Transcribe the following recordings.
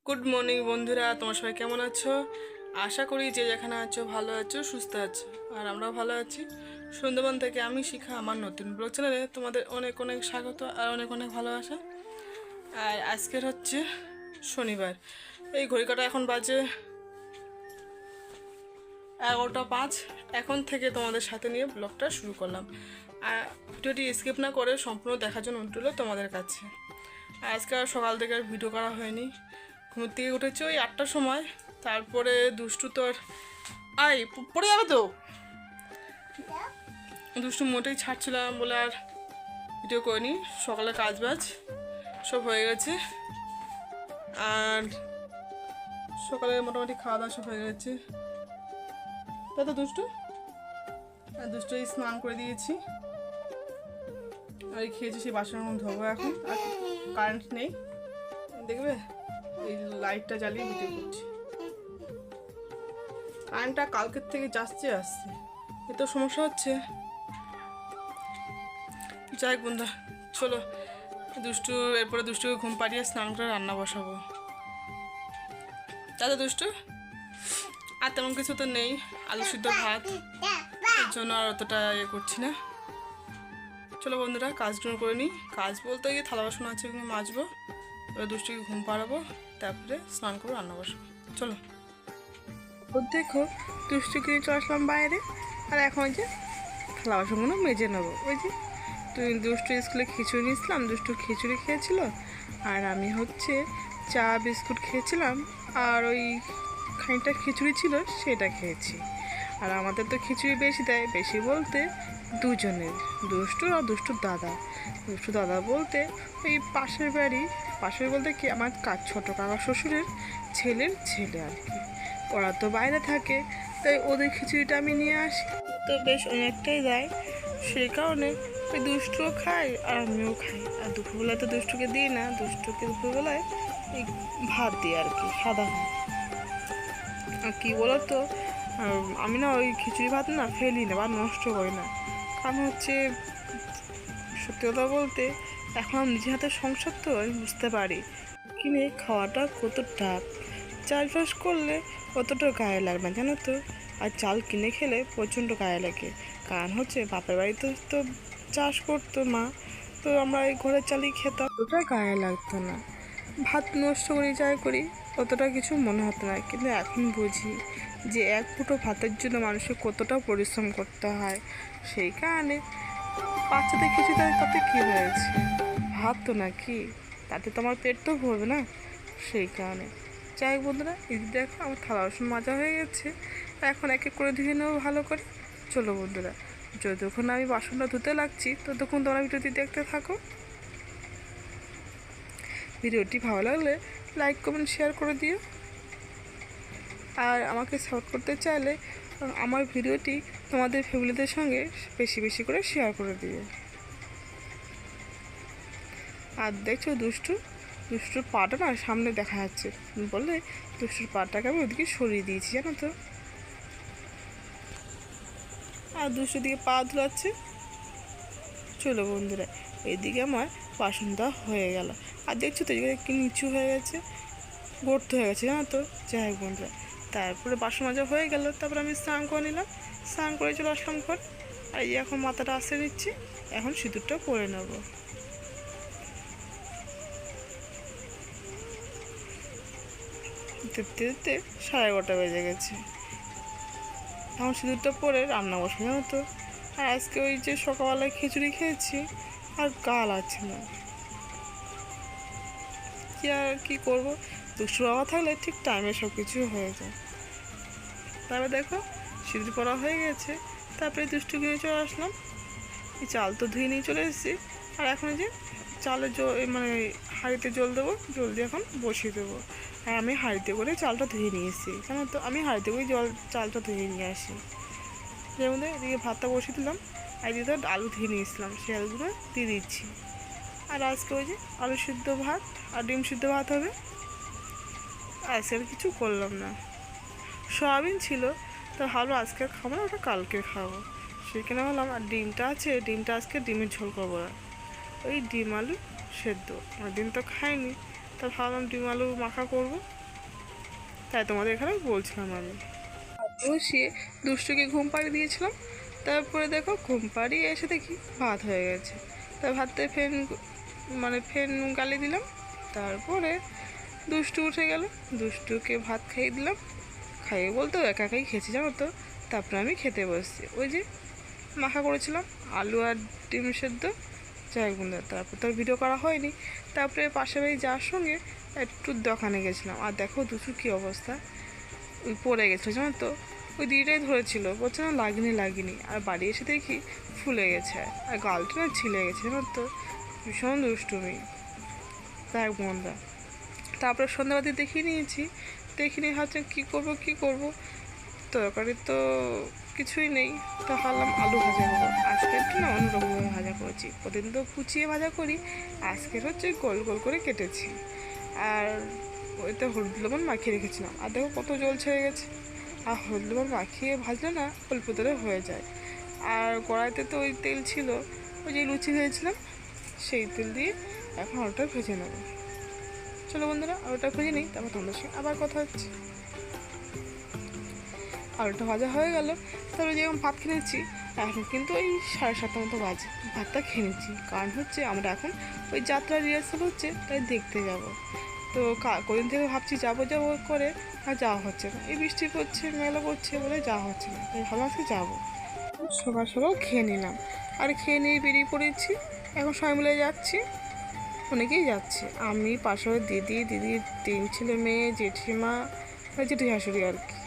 Good morning বন্ধুরা, তোমার সবাই কেমন আছো? আশা করি যে যেখানে আছো ভালো আছো, সুস্থ আছো। আর আমরাও ভালো আছি। সুন্দরবন থেকে আমি শিখা, আমার নতুন ব্লগ চ্যানেলে তোমাদের অনেক অনেক স্বাগত আর অনেক অনেক ভালোবাসা। আর আজকের হচ্ছে শনিবার। এই ঘড়ি কাটা এখন বাজে 11টা 5। এখন থেকে তোমাদের সাথে নিয়ে ব্লগটা শুরু করলাম। আর ভিডিওটি স্কিপ না করে সম্পূর্ণ দেখার জন্য অনুরোধ রইলো তোমাদের কাছে। আর আজকে আর সকাল থেকে আর ভিডিও করা হয়নি। ঘুম থেকে উঠেছি ওই 8টার সময়। তারপরে দুষ্টু তোর পড়ে যাবে তো, দুষ্টু মোটেই ছাড়ছিলাম বলে আর ভিডিও করিনি। সকালে কাজ বাজ সব হয়ে গেছে। আর সকালে মোটামুটি খাওয়া দাওয়া সব হয়ে গেছে, তাই তো দুষ্টু? আর দুষ্টু স্নান করে দিয়েছি আর খেয়েছি। সেই বাসন ধোবো এখন। আর কারেন্ট নেই, দেখবে এই লাইটটা জ্বালিয়ে ভিডিও করছি। কারেন্টটা কালকের থেকে আসছে এত সমস্যা হচ্ছে। যাই বন্ধু, চলো দুষ্টু এরপরে দুষ্টুকে ঘুম পাড়িয়ে স্নান করে রান্না বসাবো। তাহলে দুষ্টু আর তেমন কিছু তো নেই, আলু সিদ্ধ ভাত, এর জন্য আর অতটা ইয়ে করছি না। চলো বন্ধুরা কাজগুলো করে নিই। কাজ বলতে গিয়ে থালা বাসন আছে, এগুলো মাজবো, এবার দুষ্টুকে ঘুম পাড়াবো, তারপরে স্নান করে রান্না বসাবো। চলো। দেখো দুষ্টুকে চলে আসলাম বাইরে। আর এখন ওই যে থালা বাসনগুলো মেজে নেবো। ওই যে তুই দুষ্টু স্কুলে খিচুড়ি নিয়েছিলাম, দুষ্টু খিচুড়ি খেয়েছিল, আর আমি হচ্ছে চা বিস্কুট খেয়েছিলাম, আর ওই খানিকটা খিচুড়ি ছিল সেটা খেয়েছি। আর আমাদের তো খিচুড়ি বেশি দেয়, বেশি বলতে দুজনের, দুষ্টু আর দুষ্টুর দাদা। দুষ্টু দাদা বলতে ওই পাশের বলতে কি আমার ছোটো কাকা শ্বশুরের ছেলের ছেলে আর কি। ওরা তো বাইরে থাকে, তাই ওদের খিচুড়িটা আমি নিয়ে আসি, তো বেশ অনেকটাই দেয়। সেই কারণে ওই দুষ্টুও খায় আর আমিও খাই। আর দুপুরবেলায় তো দুষ্টুকে দিই না, দুষ্টুকে দুপুরবেলায় এই ভাত দিই আর কি, সাদা ভাত। আর কী বলো তো, আমি না ওই খিচুড়ি ভাত না ফেলি না বা নষ্ট করি না। কারণ হচ্ছে সত্যি কথা বলতে এখন আমি নিজের হাতে সংসার, তো আমি বুঝতে পারি কিনে খাওয়াটা কত টাফ। চাষবাস করলে অতটা গায়ে লাগে না জানো তো, আর চাল কিনে খেলে প্রচণ্ড গায়ে লাগে। কারণ হচ্ছে বাপের বাড়িতে তো চাষ করতো মা, তো আমরা এই ঘরের চালই খেতাম, অতটা গায়ে লাগতো না। ভাত নষ্ট করি যাই করি অতটা কিছু মনে হতো না। কিন্তু এখন বুঝি যে এক ফুটো ভাতের জন্য মানুষের কতটা পরিশ্রম করতে হয়। সেই কারণে বাচ্চাদের কিছু তাতে কী হয়েছে, ভাত তো নাকি, তাতে তো আমার পেট তো ভরবে না। সেই কারণে যাই বন্ধুরা, এই দেখো আমার থালা বাসন মাজা হয়ে গেছে। এখন এক এক করে ধুয়ে নেবো ভালো করে। চলো বন্ধুরা, যতক্ষণ আমি বাসনটা ধুতে লাগছি ততক্ষণ তোমরা ভিডিওটি দেখতে থাকো। ভিডিওটি ভালো লাগলে লাইক কমেন্ট শেয়ার করে দিও। আর আমাকে সাপোর্ট করতে চাইলে আমার ভিডিওটি তোমাদের ফ্যামিলিদের সঙ্গে বেশি বেশি করে শেয়ার করে দিও। আর দেখছো দুষ্টুর পাটা না সামনে দেখা যাচ্ছে বলে দুষ্টুর পাটাকে আমি ওদিকে সরিয়ে দিয়েছি জানো তো। আর দুষ্টুর দিকে পা ধুলাচ্ছে। চলো বন্ধুরা, এইদিকে আমার বাসনটা হয়ে গেল। আর দেখছো তো এদিকে কি নিচু হয়ে গেছে, গর্ত হয়ে গেছে জানো তো। যাই হোক বন্ধুরা, তারপরে বাসন মাজা হয়ে গেল, তারপরে আমি স্নান করে নিলাম। স্নান করে চলে আসলাম ঘর। আর এই এখন মাথাটা আসতে নিচ্ছি, এখন সিঁদুরটা পরে নেবো। দেখতে দেখতে 11:30 বেজে গেছে। এখন সিঁদুরটা পরে রান্না বসে জানো তো। আর আজকে ওই যে সকালবেলায় খিচুড়ি খেয়েছি, আর গাল আছে না, কি করবো, দুষ্টু বাবা থাকলে ঠিক টাইমে সব কিছু হয়ে যায়। তারপরে দেখো সিঁদুর পরা হয়ে গেছে, তারপরে দুষ্টু কিনে চলে আসলাম। এই চাল তো ধুয়ে নিয়ে চলে এসেছি। আর এখন যে চালের মানে হাঁড়িতে জল দেবো, জল দিয়ে এখন বসিয়ে দেবো। আর আমি হাঁড়িতে করে চালটা ধুয়ে নিয়ে এসেছি জানো তো, আমি হাঁড়িতে করে চালটা ধুয়ে নিয়ে আসি। যের মধ্যে এদিকে ভাতটা বসিয়ে দিলাম, আর এদিকে তো আলু ধুয়ে নিয়েছিলাম, সেই আলুগুলো দিয়ে দিচ্ছি। আর আজকে ওই যে আলু সিদ্ধ ভাত আর ডিম সিদ্ধ ভাত হবে। আজকে আর কিছু করলাম না। সয়াবিন ছিল, তো ভালো আজকে খাবো না, ওটা কালকে খাবো। সেখানে ভাবলাম আর ডিমটা আছে, ডিমটা আজকে ডিমের ঝোল করবো না, ওই ডিম আলু সেদ্ধ। ডিম তো খাইনি, তো তা ভাবলাম ডিম আলু মাখা করবো, তাই তোমাদের এখানে বলছিলাম আমি। বসিয়ে দুষ্টুকে ঘুম পাড়িয়ে দিয়েছিলাম, তারপরে দেখো ঘুম পাড়িয়ে এসে দেখি ভাত হয়ে গেছে। তা ভাতটা ফেন গালি দিলাম, তারপরে দুষ্টু উঠে গেল, দুষ্টুকে ভাত খাইয়ে দিলাম। খাইয়ে বলতে একা একাই খেয়েছি জানো তো। তারপরে আমি খেতে বসছি, ওই যে মাখা করেছিলাম আলু আর ডিম সেদ্ধ। যাই বন্ধু, তারপর তো ভিডিও করা হয়নি। তারপরে পাশে বাড়ি যাওয়ার সঙ্গে একটু দোকানে গেছিলাম, আর দেখো দুষ্টুর কী অবস্থা, ওই পড়ে গেছিলো জানো তো। ওই দিদিটাই ধরেছিল, বলছে না লাগিনি, আর বাড়ি এসে দেখি ফুলে গেছে, আর গালটা না ছিলে গেছে জানো তো। ভীষণ দুষ্টুমি। তাই বন্ধুরা, তারপরে সন্ধ্যাবাদী দেখিয়ে নিয়েছি, দেখিনি ভাবছি কী করবো, তরকারি তো কিছুই নেই। তো ভাবলাম আলু ভাজা করবো, আজকে একটু না অন্যরকমভাবে ভাজা করেছি। প্রতিদিন তো কুচিয়ে ভাজা করি, আজকের হচ্ছে গোল গোল করে কেটেছি। আর ওইতে হলুদ লবণ মাখিয়ে রেখেছিলাম, আর দেখো কত জল ছেড়ে গেছে। আর হলুদ লবণ মাখিয়ে ভাজলে না অল্প তেলে হয়ে যায়। আর কড়াইতে তো ওই তেল ছিল, ওই যে লুচি ভেজেছিলাম সেই তেল দিয়ে এখন আলুটা ভেজে নেবো। চলো বন্ধুরা আলুটা ভেজে নিই, তারপর তোমাদের সঙ্গে আবার কথা হচ্ছে। আলুটা ভাজা হয়ে গেল, তারপরে যেরকম ভাত খেয়েছি, এখন কিন্তু ওই 7:30 মতো বাজে। ভাতটা খেয়ে নিচ্ছি, কারণ হচ্ছে আমরা এখন ওই যাত্রা রিহার্সাল হচ্ছে, তাই দেখতে যাব। তো কদিন থেকে ভাবছি যাবো করে, আর যাওয়া হচ্ছে না। এই বৃষ্টি পড়ছে, মেলা পড়ছে বলে যাওয়া হচ্ছে না, তাই ভালো আজকে যাবো। সকাল সকাল খেয়ে নিলাম, আর খেয়ে নিয়ে বেরিয়ে পড়েছি। এখন সবাই মিলে যাচ্ছি, অনেকেই যাচ্ছে। আমি পাশে দিদির 3 ছেলে মেয়ে, জেঠিমা, জেঠি শাশুড়ি আর কি,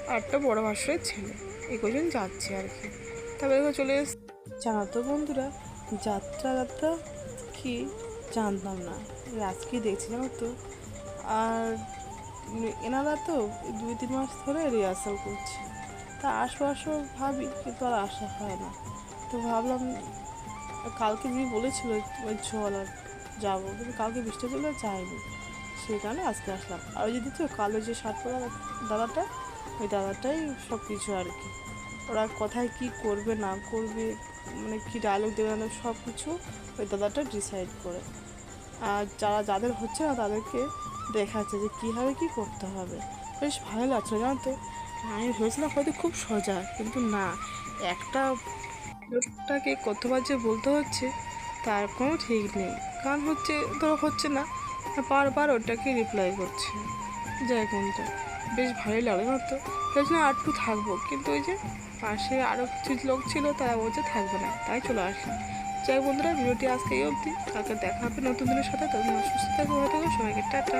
আর একটা বড় ভাসুরের ছেলে, এই কজন যাচ্ছে আর কি। তারপরে চলে এসে জানো তো বন্ধুরা, যাত্রা কি জানতাম না, আজকেই দেখছি জানো তো। আর এনারা তো 2-3 মাস ধরে রিহার্সাল করছে, তা আসবো ভাবি, কিন্তু আর আসা হয় না। তো ভাবলাম কালকে যিনি বলেছিল ওই চল আর যাবো, কিন্তু কালকে বৃষ্টি চলে যায়নি, সেই কারণে আজকে আসলাম। আর ওই যদি তো কালো যে শার্ট পরা দাদাটা, ওই দাদাটাই সব কিছু আর কি। ওরা কোথায় কী করবে না করবে, মানে কী ডায়লগ দেবে না, সব কিছু ওই দাদাটা ডিসাইড করে। আর যাদের হচ্ছে না তাদেরকে দেখাচ্ছে যে কীভাবে কী করতে হবে। বেশ ভালো লাগছে জানো তো। আমি ভেবেছিলাম হয়তো খুব সোজা, কিন্তু না, একটা লোকটাকে কতবার যে বলতে হচ্ছে তার কোনো ঠিক নেই। কারণ হচ্ছে ধরো হচ্ছে না, বারবার ওটাকে রিপ্লাই করছে। যাই কোনটা বেশ ভালোই লাগে না তো। সেই জন্য আর একটু থাকবো, কিন্তু ওই যে পাশে আরও কিছু লোক ছিল, তারা বলছে থাকবে না, তাই চলে আসলাম। যাই বন্ধুরা, ভিডিওটি আজকে এই অবধি, কালকে দেখা হবে নতুন দিনের সাথে। তখন সুস্থ থাকবো, হয়তো সবাইকে টাটা।